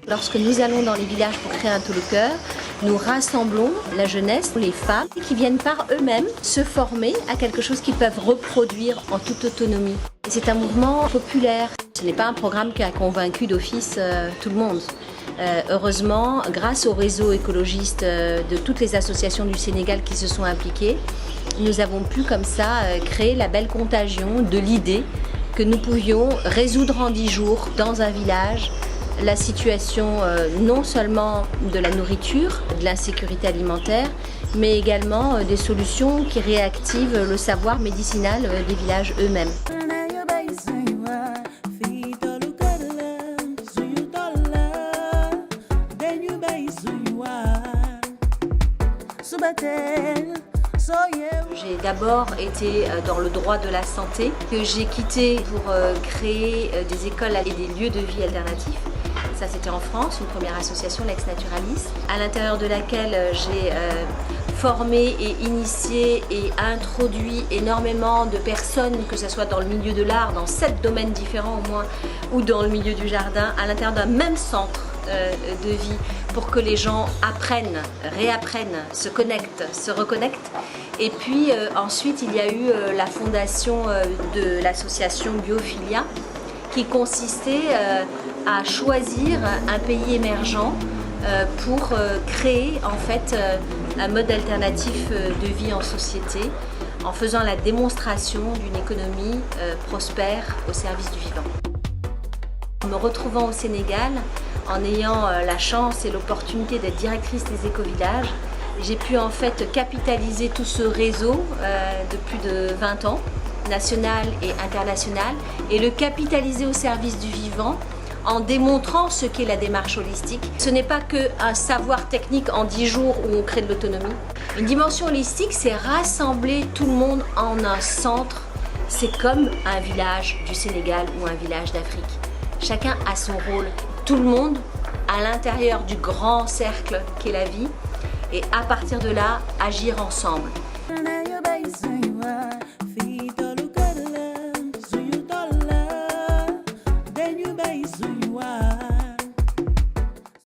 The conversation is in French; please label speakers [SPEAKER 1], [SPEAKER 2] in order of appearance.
[SPEAKER 1] Lorsque nous allons dans les villages pour créer un taux le cœur, nous rassemblons la jeunesse, les femmes qui viennent par eux-mêmes se former à quelque chose qu'ils peuvent reproduire en toute autonomie. C'est un mouvement populaire. Ce n'est pas un programme qui a convaincu d'office tout le monde. Heureusement, grâce au réseau écologiste de toutes les associations du Sénégal qui se sont impliquées, nous avons pu comme ça créer la belle contagion de l'idée que nous pouvions résoudre en 10 jours dans un village la situation non seulement de la nourriture, de l'insécurité alimentaire, mais également des solutions qui réactivent le savoir médicinal des villages eux-mêmes. J'ai d'abord été dans le droit de la santé, que j'ai quitté pour créer des écoles et des lieux de vie alternatifs. Ça, c'était en France, une première association, Lex Naturalis, à l'intérieur de laquelle j'ai formé et initié et introduit énormément de personnes, que ce soit dans le milieu de l'art, dans 7 domaines différents au moins, ou dans le milieu du jardin, à l'intérieur d'un même centre de vie, pour que les gens apprennent, réapprennent, se connectent, se reconnectent. Et puis ensuite, il y a eu la fondation de l'association Biophilia, qui consistait à choisir un pays émergent pour créer en fait un mode alternatif de vie en société, en faisant la démonstration d'une économie prospère au service du vivant. En me retrouvant au Sénégal, en ayant la chance et l'opportunité d'être directrice des éco-villages, j'ai pu en fait capitaliser tout ce réseau de plus de 20 ans, national et international, et le capitaliser au service du vivant en démontrant ce qu'est la démarche holistique. Ce n'est pas qu'un savoir technique en 10 jours où on crée de l'autonomie. Une dimension holistique, c'est rassembler tout le monde en un centre. C'est comme un village du Sénégal ou un village d'Afrique. Chacun a son rôle. Tout le monde à l'intérieur du grand cercle qu'est la vie, et à partir de là, agir ensemble.